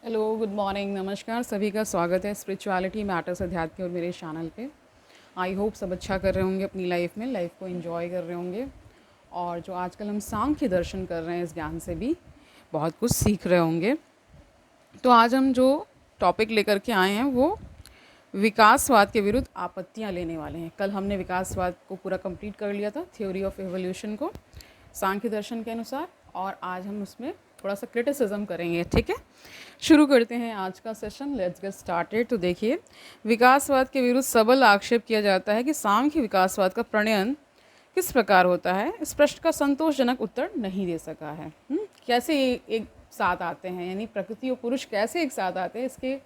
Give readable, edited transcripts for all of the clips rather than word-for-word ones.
Hello, good morning, नमस्कार। सभी का स्वागत है स्पिरिचुअलिटी मैटर्स अध्यात्म के और मेरे चैनल पे। आई होप सब अच्छा कर रहे होंगे अपनी लाइफ में, लाइफ को एंजॉय कर रहे होंगे। और जो आजकल हम सांख्य दर्शन कर रहे हैं, इस ज्ञान से भी बहुत कुछ सीख रहे होंगे। तो आज हम जो टॉपिक लेकर के आए हैं वो विकासवाद के विरुद्ध आपत्तियाँ लेने वाले हैं। कल हमने विकासवाद को पूरा कंप्लीट कर लिया था, थ्योरी ऑफ एवोल्यूशन को सांख्य दर्शन के अनुसार, और आज हम उसमें थोड़ा सा क्रिटिसिज्म करेंगे। ठीक है, शुरू करते हैं आज का सेशन। Let's get started. तो देखिए, विकासवाद के विरुद्ध सबल आक्षेप किया जाता है कि सांख्य विकासवाद का प्रणयन किस प्रकार होता है। इस प्रश्न का संतोषजनक उत्तर नहीं दे सका है। कैसे एक साथ आते हैं, यानी प्रकृति और पुरुष कैसे एक साथ आते हैं,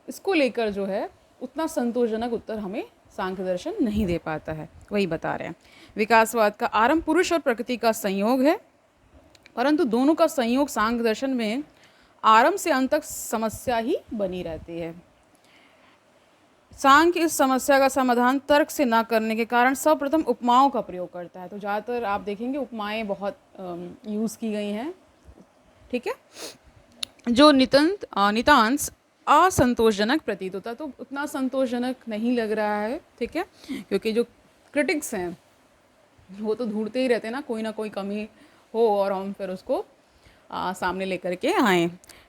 इसको लेकर जो है उतना संतोषजनक उत्तर हमें सांख्य दर्शन नहीं दे पाता है। वही बता रहे हैं, विकासवाद का आरंभ पुरुष और प्रकृति का संयोग है, परंतु दोनों का संयोग सांख्य दर्शन में आरंभ से अंत तक समस्या ही बनी रहती है। सांख्य इस समस्या का समाधान तर्क से ना करने के कारण सर्वप्रथम उपमाओं का प्रयोग करता है। तो ज़्यादातर आप देखेंगे उपमाएं बहुत यूज़ की गई हैं। ठीक है, जो नितांश असंतोषजनक प्रतीत होता है, तो उतना संतोषजनक नहीं लग रहा है। ठीक है, क्योंकि जो क्रिटिक्स हैं वो तो ढूंढते ही रहते हैं ना कोई कमी हो और हम फिर उसको सामने लेकर के आएँ।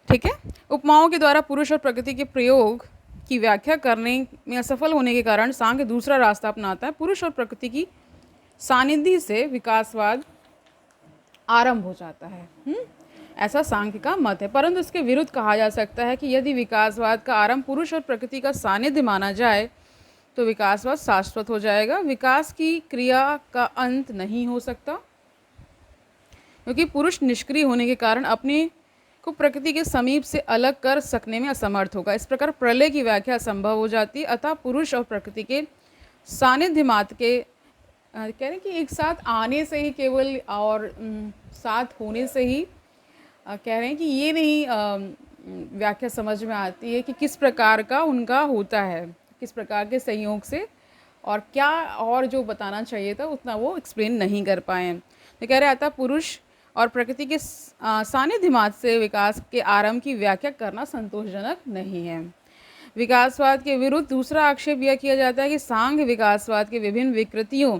ठीक है, उपमाओं के द्वारा पुरुष और प्रकृति के प्रयोग की व्याख्या करने में असफल होने के कारण सांख्य दूसरा रास्ता अपनाता है। पुरुष और प्रकृति की सानिध्य से विकासवाद आरंभ हो जाता है। ऐसा सांख्य का मत है, परंतु इसके विरुद्ध कहा जा सकता है कि यदि विकासवाद का आरंभ पुरुष और प्रकृति का सानिध्य माना जाए तो विकासवाद शाश्वत हो जाएगा। विकास की क्रिया का अंत नहीं हो सकता, क्योंकि पुरुष निष्क्रिय होने के कारण अपने को प्रकृति के समीप से अलग कर सकने में असमर्थ होगा। इस प्रकार प्रलय की व्याख्या असंभव हो जाती है। अतः पुरुष और प्रकृति के सानिध्य मात्र के कह रहे हैं कि एक साथ आने से ही केवल और साथ होने से ही कह रहे हैं कि ये नहीं व्याख्या समझ में आती है कि किस प्रकार का उनका होता है, किस प्रकार के संयोग से, और क्या और जो बताना चाहिए था उतना वो एक्सप्लेन नहीं कर पाए। तो कह रहे अतः पुरुष और प्रकृति के सानिध्य मात्र से विकास के आरंभ की व्याख्या करना संतोषजनक नहीं है। विकासवाद के विरुद्ध दूसरा आक्षेप यह किया जाता है कि सांख्य विकासवाद के विभिन्न विकृतियों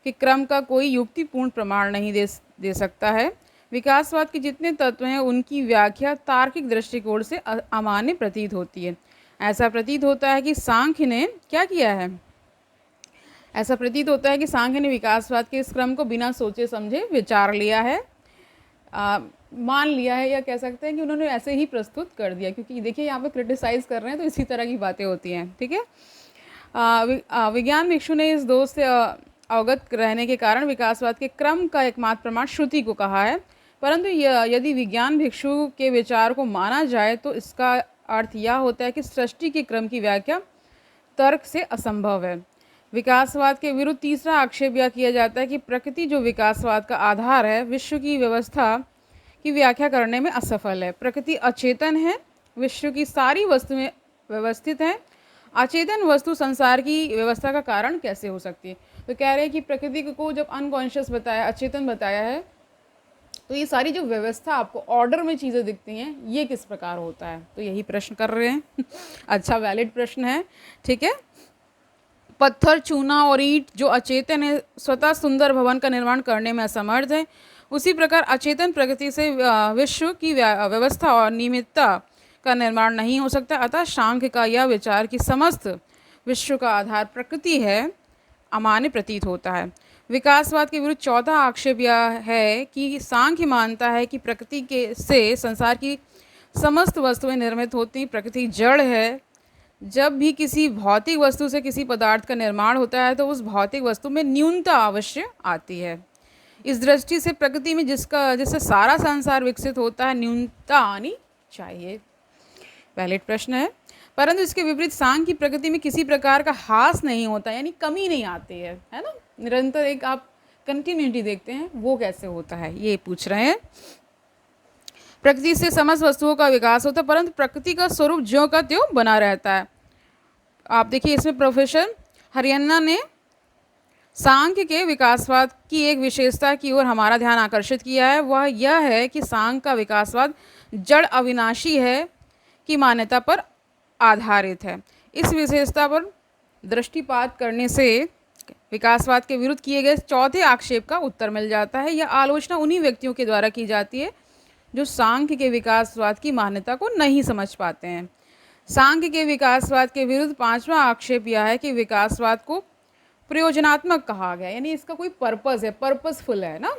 के क्रम का कोई युक्तिपूर्ण प्रमाण नहीं दे सकता है। विकासवाद के जितने तत्व हैं उनकी व्याख्या तार्किक दृष्टिकोण से अमान्य प्रतीत होती है। ऐसा प्रतीत होता है कि सांख्य ने क्या किया है, ऐसा प्रतीत होता है कि सांख्य ने विकासवाद के इस क्रम को बिना सोचे समझे विचार लिया है, मान लिया है, या कह सकते हैं कि उन्होंने ऐसे ही प्रस्तुत कर दिया। क्योंकि देखिए यहाँ पे क्रिटिसाइज़ कर रहे हैं तो इसी तरह की बातें होती हैं। ठीक है, विज्ञान भिक्षु ने इस दोष से अवगत रहने के कारण विकासवाद के क्रम का एकमात्र प्रमाण श्रुति को कहा है। परंतु यदि विज्ञान भिक्षु के विचार को माना जाए तो इसका अर्थ यह होता है कि सृष्टि के क्रम की व्याख्या तर्क से असंभव है। विकासवाद के विरुद्ध तीसरा आक्षेप यह किया जाता है कि प्रकृति जो विकासवाद का आधार है, विश्व की व्यवस्था की व्याख्या करने में असफल है। प्रकृति अचेतन है, विश्व की सारी वस्तुएं व्यवस्थित हैं। अचेतन वस्तु संसार की व्यवस्था का कारण कैसे हो सकती है। तो कह रहे हैं कि प्रकृति को जब अनकॉन्शियस बताया, अचेतन बताया है, तो ये सारी जो व्यवस्था आपको ऑर्डर में चीज़ें दिखती हैं, ये किस प्रकार होता है। तो यही प्रश्न कर रहे हैं। अच्छा, वैलिड प्रश्न है। ठीक है, पत्थर, चूना और ईंट जो अचेतन है, स्वतः सुंदर भवन का निर्माण करने में असमर्थ है। उसी प्रकार अचेतन प्रकृति से विश्व की व्यवस्था और नियमितता का निर्माण नहीं हो सकता। अतः सांख्य का यह विचार कि समस्त विश्व का आधार प्रकृति है अमान्य प्रतीत होता है। विकासवाद के विरुद्ध चौथा आक्षेप यह है कि सांख्य मानता है कि प्रकृति के से संसार की समस्त वस्तुएं निर्मित होती। प्रकृति जड़ है। जब भी किसी भौतिक वस्तु से किसी पदार्थ का निर्माण होता है तो उस भौतिक वस्तु में न्यूनता अवश्य आती है। इस दृष्टि से प्रकृति में जिससे सारा संसार विकसित होता है, न्यूनता आनी चाहिए। वैलिड प्रश्न है। परंतु इसके विपरीत सांख्य की प्रकृति में किसी प्रकार का ह्रास नहीं होता, यानी कमी नहीं आती है ना। निरंतर एक आप कंटिन्यूटी देखते हैं, वो कैसे होता है ये पूछ रहे हैं। प्रकृति से समस्त वस्तुओं का विकास होता है, परंतु प्रकृति का स्वरूप ज्यों का त्यों बना रहता है। आप देखिए, इसमें प्रोफेसर हरियाणा ने सांख्य के विकासवाद की एक विशेषता की ओर हमारा ध्यान आकर्षित किया है। वह यह है कि सांख्य का विकासवाद जड़ अविनाशी है की मान्यता पर आधारित है। इस विशेषता पर दृष्टिपात करने से विकासवाद के विरुद्ध किए गए चौथे आक्षेप का उत्तर मिल जाता है। यह आलोचना उन्हीं व्यक्तियों के द्वारा की जाती है जो सांख्य के विकासवाद की मान्यता को नहीं समझ पाते हैं। सांख्य के विकासवाद के विरुद्ध पांचवा आक्षेप यह है कि विकासवाद को प्रयोजनात्मक कहा गया, यानी इसका कोई पर्पस है, पर्पसफुल है ना,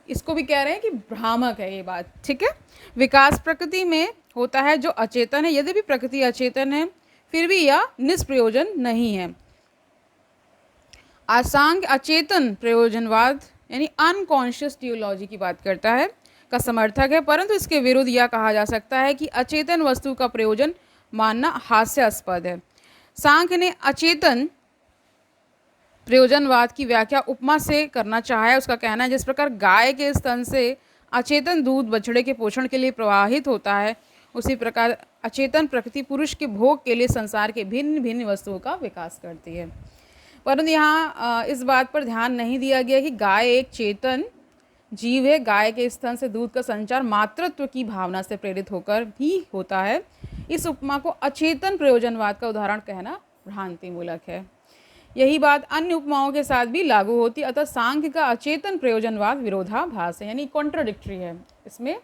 इसको भी कह रहे हैं कि भ्रामक है ये बात, ठीक है। विकास प्रकृति में होता है जो अचेतन है, यद्यपि प्रकृति अचेतन है फिर भी यह निष्प्रयोजन नहीं है। सांख्य अचेतन प्रयोजनवाद यानी अनकॉन्शियस टियोलॉजी की बात करता है का समर्थक है, परंतु इसके विरुद्ध यह कहा जा सकता है कि अचेतन वस्तु का प्रयोजन मानना हास्यास्पद है। सांख्य ने अचेतन प्रयोजनवाद की व्याख्या उपमा से करना चाहा है। उसका कहना है जिस प्रकार गाय के स्तन से अचेतन दूध बछड़े के पोषण के लिए प्रवाहित होता है, उसी प्रकार अचेतन प्रकृति पुरुष के भोग के लिए संसार के भिन्न भिन्न वस्तुओं का विकास करती है। परंतु यहाँ इस बात पर ध्यान नहीं दिया गया कि गाय एक चेतन जीव है। गाय के स्तन से दूध का संचार मातृत्व की भावना से प्रेरित होकर ही होता है। इस उपमा को अचेतन प्रयोजनवाद का उदाहरण कहना भ्रांतिमूलक है। यही बात अन्य उपमाओं के साथ भी लागू होती, अतः सांख्य का अचेतन प्रयोजनवाद विरोधाभास है, यानी कॉन्ट्राडिक्टरी है। इसमें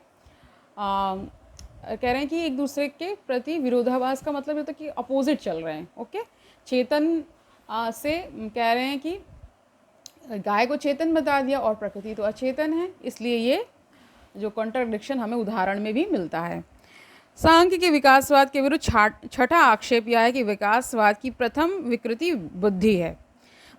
कह रहे हैं कि एक दूसरे के प्रति विरोधाभास का मतलब होता है कि अपोजिट चल रहे हैं। ओके, चेतन से कह रहे हैं कि गाय को चेतन बता दिया और प्रकृति तो अचेतन है, इसलिए ये जो कॉन्ट्राडिक्शन हमें उदाहरण में भी मिलता है। सांख्य के विकासवाद के विरुद्ध छठा आक्षेप यह है कि विकासवाद की प्रथम विकृति बुद्धि है।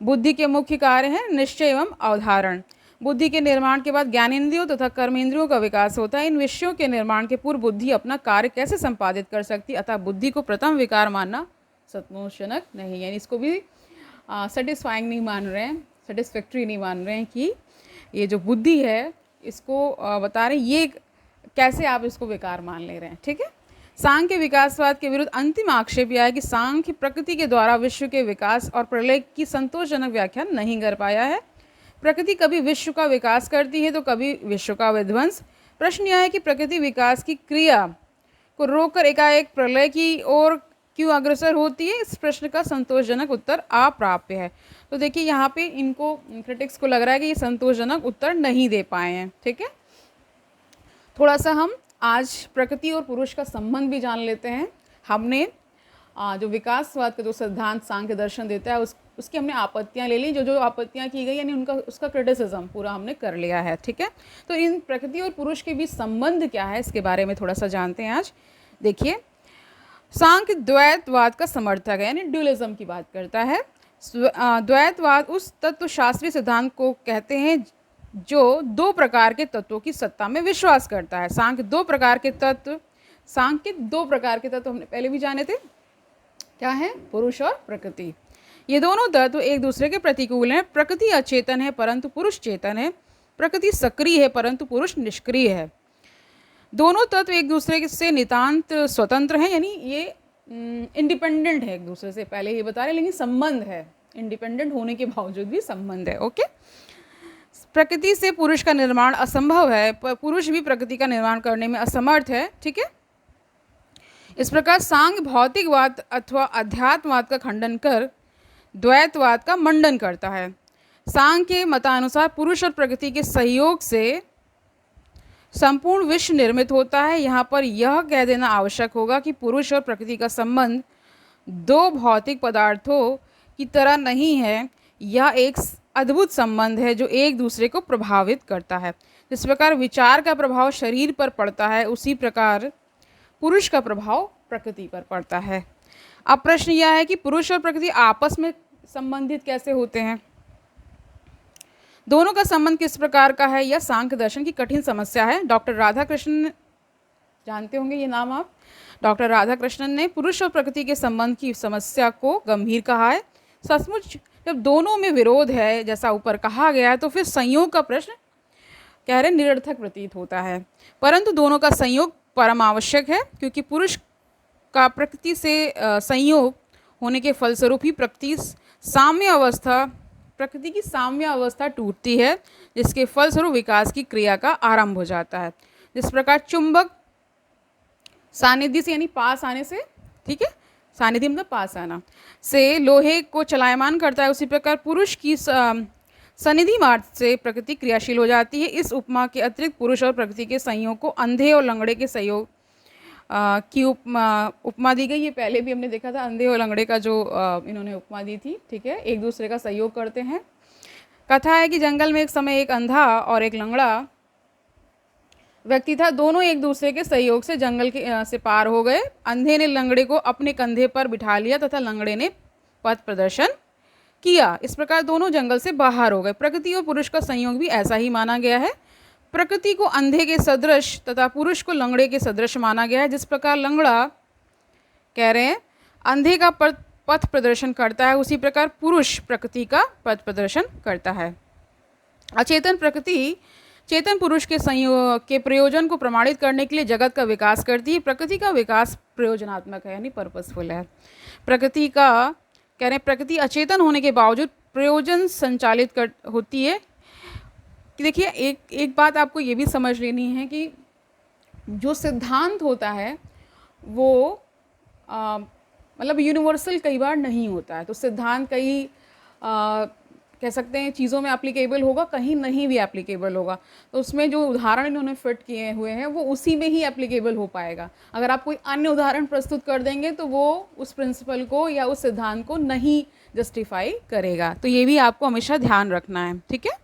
बुद्धि के मुख्य कार्य हैं निश्चय एवं अवधारण। बुद्धि के निर्माण के बाद ज्ञानेंद्रियों तथा कर्मेंद्रियों का विकास होता है। इन विषयों के निर्माण के पूर्व बुद्धि अपना कार्य कैसे संपादित कर सकती, अतः बुद्धि को प्रथम विकार मानना संतोषजनक नहीं, यानी इसको भी सेटिस्फाइंग नहीं मान रहे हैं, सेटिस्फैक्ट्री नहीं मान रहे हैं कि ये जो बुद्धि है इसको बता रहे हैं ये कैसे आप इसको विकार मान ले रहे हैं, ठीक है। सांख्य विकासवाद के विरुद्ध अंतिम आक्षेप यह है कि सांख्य प्रकृति के द्वारा विश्व के विकास और प्रलय की संतोषजनक व्याख्या नहीं कर पाया है। प्रकृति कभी विश्व का विकास करती है तो कभी विश्व का विध्वंस। प्रश्न यह है कि प्रकृति विकास की क्रिया को रोककर एकाएक प्रलय की ओर क्यों अग्रसर होती है। इस प्रश्न का संतोषजनक उत्तर अप्राप्य है। तो देखिए यहाँ पे इनको क्रिटिक्स को लग रहा है कि ये संतोषजनक उत्तर नहीं दे पाए हैं, ठीक है। थोड़ा सा हम आज प्रकृति और पुरुष का संबंध भी जान लेते हैं। हमने जो विकासवाद का जो सिद्धांत सांख्य दर्शन देता है उसकी हमने आपत्तियां ले ली, जो आपत्तियां की गई यानी उसका क्रिटिसिज्म पूरा हमने कर लिया है, ठीक है। तो इन प्रकृति और पुरुष के बीच संबंध क्या है इसके बारे में थोड़ा सा जानते हैं आज। देखिए, सांख्य द्वैतवाद का समर्थक है, यानी ड्यूलिज्म की बात करता है। द्वैतवाद उस तत्वशास्त्रीय सिद्धांत को कहते हैं जो दो प्रकार के तत्वों की सत्ता में विश्वास करता है। सांख्य दो प्रकार के तत्व हमने पहले भी जाने थे, क्या है, पुरुष और प्रकृति। ये दोनों तत्व एक दूसरे के प्रतिकूल हैं। प्रकृति अचेतन है परंतु पुरुष चेतन है। प्रकृति सक्रिय है परंतु पुरुष निष्क्रिय है। दोनों तत्व एक दूसरे से नितांत स्वतंत्र हैं, यानी ये इंडिपेंडेंट है एक दूसरे से, पहले ये बता रहे, लेकिन संबंध है, इंडिपेंडेंट होने के बावजूद भी संबंध है। ओके, प्रकृति से पुरुष का निर्माण असंभव है, पर पुरुष भी प्रकृति का निर्माण करने में असमर्थ है, ठीक है। इस प्रकार सांख्य भौतिकवाद अथवा अध्यात्मवाद का खंडन कर द्वैतवाद का मंडन करता है। सांख्य के मतानुसार पुरुष और प्रकृति के सहयोग से संपूर्ण विश्व निर्मित होता है। यहाँ पर यह कह देना आवश्यक होगा कि पुरुष और प्रकृति का संबंध दो भौतिक पदार्थों की तरह नहीं है, यह एक अद्भुत संबंध है जो एक दूसरे को प्रभावित करता है। जिस प्रकार विचार का प्रभाव शरीर पर पड़ता है, उसी प्रकार पुरुष का प्रभाव प्रकृति पर पड़ता है। अब प्रश्न यह है कि पुरुष और प्रकृति आपस में संबंधित कैसे होते हैं, दोनों का संबंध किस प्रकार का है, यह सांख्य दर्शन की कठिन समस्या है। डॉक्टर राधाकृष्णन, जानते होंगे ये नाम आप, डॉक्टर राधाकृष्णन ने पुरुष और प्रकृति के संबंध की समस्या को गंभीर कहा है। सचमुच जब दोनों में विरोध है जैसा ऊपर कहा गया है तो फिर संयोग का प्रश्न कह रहे निरर्थक प्रतीत होता है, परंतु दोनों का संयोग परम आवश्यक है, क्योंकि पुरुष का प्रकृति से संयोग होने के फलस्वरूप ही प्रकृति की साम्य अवस्था टूटती है, जिसके फलस्वरूप विकास की क्रिया का आरंभ हो जाता है। जिस प्रकार चुंबक सानिध्य से यानी पास आने से, ठीक है, सानिध्य मतलब पास आना से लोहे को चलायमान करता है, उसी प्रकार पुरुष की सनिधि मार्ग से प्रकृति क्रियाशील हो जाती है। इस उपमा के अतिरिक्त पुरुष और प्रकृति के संयोग को अंधे और लंगड़े के संयोग की उपमा दी गई। ये पहले भी हमने देखा था, अंधे और लंगड़े का जो इन्होंने उपमा दी थी, ठीक है, एक दूसरे का सहयोग करते हैं। कथा है कि जंगल में एक समय एक अंधा और एक लंगड़ा व्यक्ति था। दोनों एक दूसरे के सहयोग से जंगल के से पार हो गए। अंधे ने लंगड़े को अपने कंधे पर बिठा लिया तथा लंगड़े ने पथ प्रदर्शन किया। इस प्रकार दोनों जंगल से बाहर हो गए। प्रकृति और पुरुष का संयोग भी ऐसा ही माना गया है। प्रकृति को अंधे के सदृश तथा पुरुष को लंगड़े के सदृश माना गया है। जिस प्रकार लंगड़ा, कह रहे हैं, अंधे का पथ प्रदर्शन करता है, उसी प्रकार पुरुष प्रकृति का पथ प्रदर्शन करता है। अचेतन प्रकृति चेतन पुरुष के संयोग के प्रयोजन को प्रमाणित करने के लिए जगत का विकास करती है। प्रकृति का विकास प्रयोजनात्मक है, यानी पर्पसफुल है। प्रकृति का, कह रहे हैं, प्रकृति अचेतन होने के बावजूद प्रयोजन संचालित कर होती है। कि देखिए, एक बात आपको ये भी समझ लेनी है कि जो सिद्धांत होता है वो मतलब यूनिवर्सल कई बार नहीं होता है। तो सिद्धांत कई कह सकते हैं चीज़ों में एप्लीकेबल होगा, कहीं नहीं भी एप्लीकेबल होगा। तो उसमें जो उदाहरण इन्होंने फिट किए हुए हैं वो उसी में ही एप्लीकेबल हो पाएगा। अगर आप कोई अन्य उदाहरण प्रस्तुत कर देंगे तो वो उस प्रिंसिपल को या उस सिद्धांत को नहीं जस्टिफाई करेगा। तो ये भी आपको हमेशा ध्यान रखना है, ठीक है।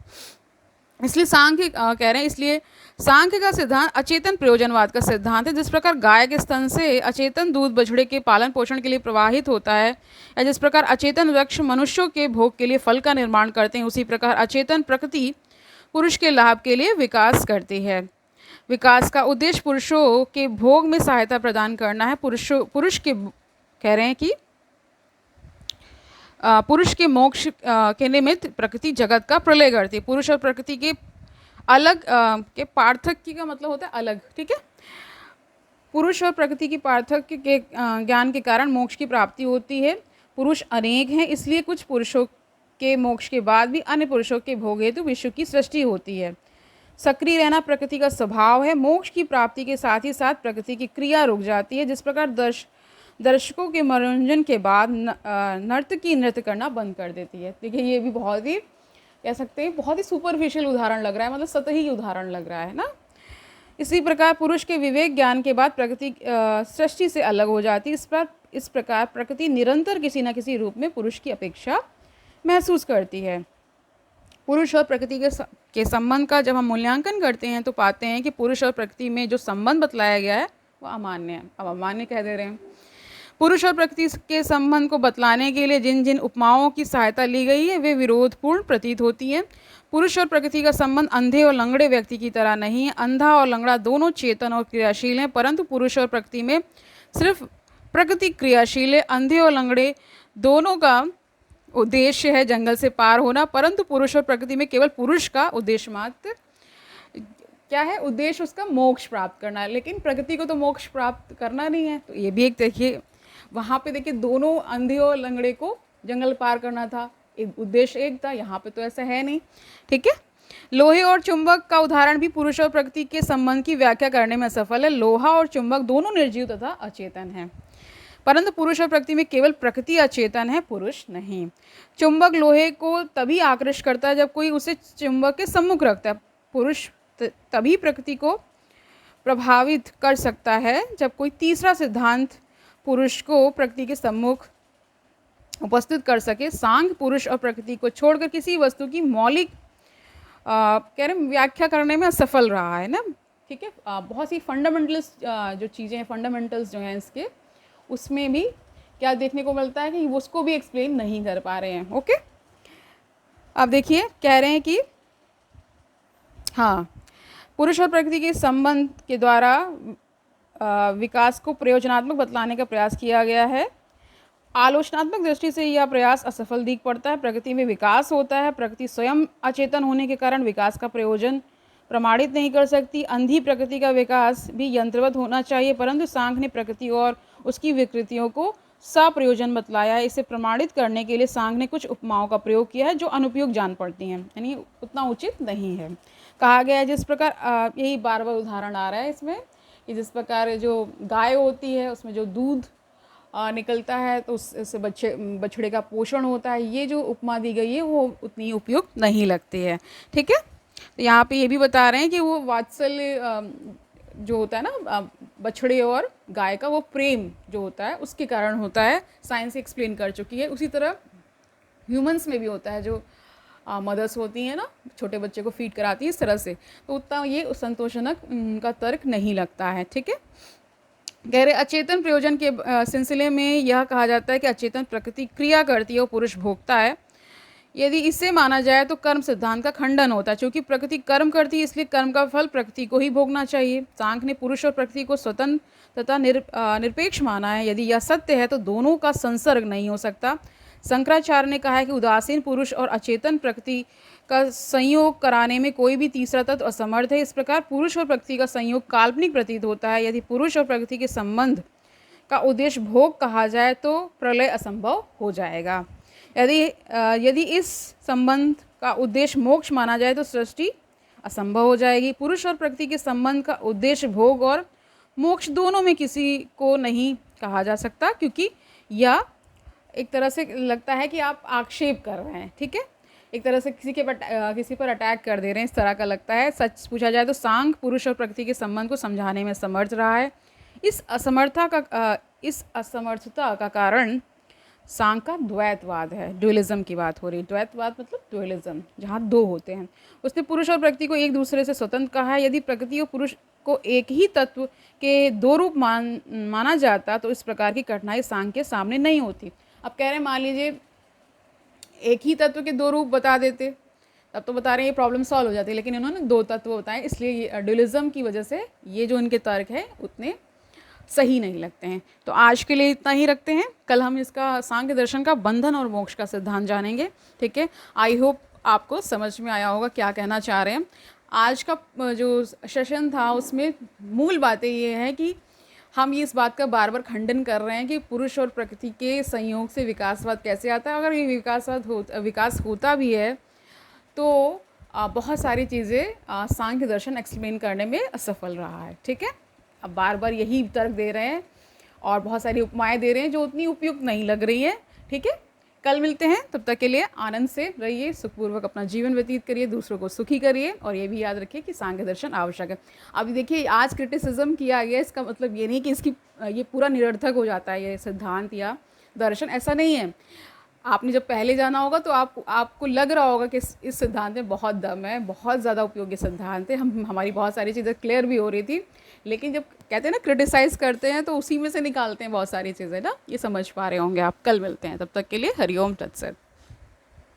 इसलिए सांख्य कह रहे हैं, इसलिए सांख्य का सिद्धांत अचेतन प्रयोजनवाद का सिद्धांत है। जिस प्रकार गाय के स्तन से अचेतन दूध बछड़े के पालन पोषण के लिए प्रवाहित होता है, या जिस प्रकार अचेतन वृक्ष मनुष्यों के भोग के लिए फल का निर्माण करते हैं, उसी प्रकार अचेतन प्रकृति पुरुष के लाभ के लिए विकास करती है। विकास का उद्देश्य पुरुषों के भोग में सहायता प्रदान करना है। पुरुष के, कह रहे हैं कि पुरुष के मोक्ष के निमित्त प्रकृति जगत का प्रलय करती है। पुरुष और प्रकृति के अलग के पार्थक्य का मतलब होता है अलग, ठीक है। पुरुष और प्रकृति की पार्थक्य के ज्ञान के कारण मोक्ष की प्राप्ति होती है। पुरुष अनेक हैं, इसलिए कुछ पुरुषों के मोक्ष के बाद भी अन्य पुरुषों के भोग हेतु विश्व की सृष्टि होती है। सक्रिय रहना प्रकृति का स्वभाव है। मोक्ष की प्राप्ति के साथ ही साथ प्रकृति की क्रिया रुक जाती है। जिस प्रकार दर्शकों के मनोरंजन के बाद नर्तकी नृत्य करना बंद कर देती है। देखिए, ये भी बहुत ही, कह सकते हैं, बहुत ही सुपरफिशियल उदाहरण लग रहा है, मतलब सतही उदाहरण लग रहा है ना। इसी प्रकार पुरुष के विवेक ज्ञान के बाद प्रकृति सृष्टि से अलग हो जाती है। इस प्रकार प्रकृति निरंतर किसी न किसी रूप में पुरुष की अपेक्षा महसूस करती है। पुरुष और प्रकृति के संबंध का जब हम मूल्यांकन करते हैं तो पाते हैं कि पुरुष और प्रकृति में जो संबंध बतलाया गया है वो अमान्य है। अब अमान्य कह दे रहे हैं। पुरुष और प्रकृति के संबंध को बतलाने के लिए जिन जिन उपमाओं की सहायता ली गई है वे विरोधपूर्ण प्रतीत होती हैं। पुरुष और प्रकृति का संबंध अंधे और लंगड़े व्यक्ति की तरह नहीं है। अंधा और लंगड़ा दोनों चेतन और क्रियाशील हैं, परंतु पुरुष और प्रकृति में सिर्फ प्रकृति क्रियाशील है। अंधे और लंगड़े दोनों का उद्देश्य है जंगल से पार होना, परंतु पुरुष और प्रकृति में केवल पुरुष का उद्देश्य मात्र क्या है, उद्देश्य उसका मोक्ष प्राप्त करना है, लेकिन प्रकृति को तो मोक्ष प्राप्त करना नहीं है। तो ये भी एक, देखिए वहाँ पे देखिए दोनों अंधे और लंगड़े को जंगल पार करना था, एक उद्देश्य एक था, यहाँ पे तो ऐसा है नहीं, ठीक है। लोहे और चुंबक का उदाहरण भी पुरुष और प्रकृति के संबंध की व्याख्या करने में सफल है। लोहा और चुंबक दोनों निर्जीव तथा अचेतन हैं, परंतु पुरुष और प्रकृति में केवल प्रकृति अचेतन है, पुरुष नहीं। चुंबक लोहे को तभी आकृष्ट करता है जब कोई उसे चुंबक के सम्मुख रखता है। पुरुष तभी प्रकृति को प्रभावित कर सकता है जब कोई तीसरा सिद्धांत पुरुष को प्रकृति के सम्मुख उपस्थित कर सके। सांख्य पुरुष और प्रकृति को छोड़कर किसी वस्तु की मौलिक कह रहे व्याख्या करने में असफल रहा है ना, ठीक है। बहुत सी फंडामेंटल्स जो चीज़ें हैं, फंडामेंटल्स जो हैं इसके, उसमें भी क्या देखने को मिलता है कि उसको भी एक्सप्लेन नहीं कर पा रहे हैं। ओके, अब देखिए कह रहे हैं कि हाँ, पुरुष और प्रकृति के संबंध के द्वारा विकास को प्रयोजनात्मक बतलाने का प्रयास किया गया है। आलोचनात्मक दृष्टि से यह प्रयास असफल दिख पड़ता है। प्रकृति में विकास होता है, प्रकृति स्वयं अचेतन होने के कारण विकास का प्रयोजन प्रमाणित नहीं कर सकती। अंधी प्रकृति का विकास भी यंत्रवत होना चाहिए, परंतु सांख्य ने प्रकृति और उसकी विकृतियों को सप्रयोजन बतलाया है। इसे प्रमाणित करने के लिए सांख्य ने कुछ उपमाओं का प्रयोग किया है जो अनुपयुक्त जान पड़ती हैं, यानी उतना उचित नहीं है। कहा गया है जिस प्रकार यही बार बार उदाहरण आ रहा है इसमें कि जिस प्रकार जो गाय होती है उसमें जो दूध निकलता है तो उससे बछड़े का पोषण होता है, ये जो उपमा दी गई है वो उतनी उपयुक्त नहीं लगती है। ठीक है, तो यहाँ पे ये भी बता रहे हैं कि वो वात्सल्य जो होता है ना बछड़े और गाय का, वो प्रेम जो होता है उसके कारण होता है, साइंस एक्सप्लेन कर चुकी है। उसी तरह ह्यूमंस में भी होता है, जो मदर्स होती हैं ना, छोटे बच्चे को फीड कराती है इस तरह से, तो उतना ये संतोषजनक का तर्क नहीं लगता है। ठीक है, कह रहे अचेतन प्रयोजन के सिलसिले में यह कहा जाता है कि अचेतन प्रकृति क्रिया करती है और पुरुष भोगता है। यदि इसे माना जाए तो कर्म सिद्धांत का खंडन होता है, क्योंकि प्रकृति कर्म करती है इसलिए कर्म का फल प्रकृति को ही भोगना चाहिए। सांख्य ने पुरुष और प्रकृति को स्वतंत्र तथा निरपेक्ष माना है। यदि यह सत्य है तो दोनों का संसर्ग नहीं हो सकता। शंकराचार्य ने कहा है कि उदासीन पुरुष और अचेतन प्रकृति का संयोग कराने में कोई भी तीसरा तत्व असमर्थ है। इस प्रकार पुरुष और प्रकृति का संयोग काल्पनिक प्रतीत होता है। यदि पुरुष और प्रकृति के संबंध का उद्देश्य भोग कहा जाए तो प्रलय असंभव हो जाएगा। यदि इस संबंध का उद्देश्य मोक्ष माना जाए तो सृष्टि असंभव हो जाएगी। पुरुष और प्रकृति के संबंध का उद्देश्य भोग और मोक्ष दोनों में किसी को नहीं कहा जा सकता, क्योंकि यह एक तरह से लगता है कि आप आक्षेप कर रहे हैं। ठीक है, एक तरह से किसी पर अटैक कर दे रहे हैं, इस तरह का लगता है। सच पूछा जाए तो सांख्य पुरुष और प्रकृति के संबंध को समझाने में समर्थ रहा है। इस असमर्थता का कारण सांख्य का द्वैतवाद है। ड्युअलिज्म की बात हो रही है। द्वैतवाद मतलब ड्युअलिज्म, जहाँ दो होते हैं। उसने पुरुष और प्रकृति को एक दूसरे से स्वतंत्र कहा है। यदि प्रकृति और पुरुष को एक ही तत्व के दो रूप माना जाता तो इस प्रकार की कठिनाई सांख्य के सामने नहीं होती। अब कह रहे हैं मान लीजिए एक ही तत्व के दो रूप बता देते, तब तो बता रहे हैं ये प्रॉब्लम सॉल्व हो जाती, लेकिन इन्होंने दो तत्व बताए, इसलिए ड्युअलिज्म की वजह से ये जो इनके तर्क है उतने सही नहीं लगते हैं। तो आज के लिए इतना ही रखते हैं। कल हम इसका सांख्य दर्शन का बंधन और मोक्ष का सिद्धांत जानेंगे। ठीक है, आई होप आपको समझ में आया होगा क्या कहना चाह रहे हैं। आज का जो सेशन था उसमें मूल बातें ये हैं कि हम इस बात का बार बार खंडन कर रहे हैं कि पुरुष और प्रकृति के संयोग से विकासवाद कैसे आता है। अगर ये विकास होता भी है तो बहुत सारी चीज़ें सांख्य दर्शन एक्सप्लेन करने में असफल रहा है। ठीक है, अब बार बार यही तर्क दे रहे हैं और बहुत सारी उपमाएं दे रहे हैं जो उतनी उपयुक्त नहीं लग रही है। ठीक है, कल मिलते हैं, तब तक के लिए आनंद से रहिए, सुखपूर्वक अपना जीवन व्यतीत करिए, दूसरों को सुखी करिए और ये भी याद रखिए कि सांख्य दर्शन आवश्यक है। अभी देखिए आज क्रिटिसिज्म किया गया, इसका मतलब ये नहीं कि इसकी ये पूरा निरर्थक हो जाता है ये सिद्धांत या दर्शन, ऐसा नहीं है। आपने जब पहले जाना होगा तो आपको लग रहा होगा कि इस सिद्धांत में बहुत दम है, बहुत ज़्यादा उपयोगी सिद्धांत है, हमारी बहुत सारी चीज़ें क्लियर भी हो रही थी। लेकिन जब कहते हैं ना क्रिटिसाइज़ करते हैं तो उसी में से निकालते हैं बहुत सारी चीज़ें ना, ये समझ पा रहे होंगे आप। कल मिलते हैं, तब तक के लिए हरिओम तत्सत।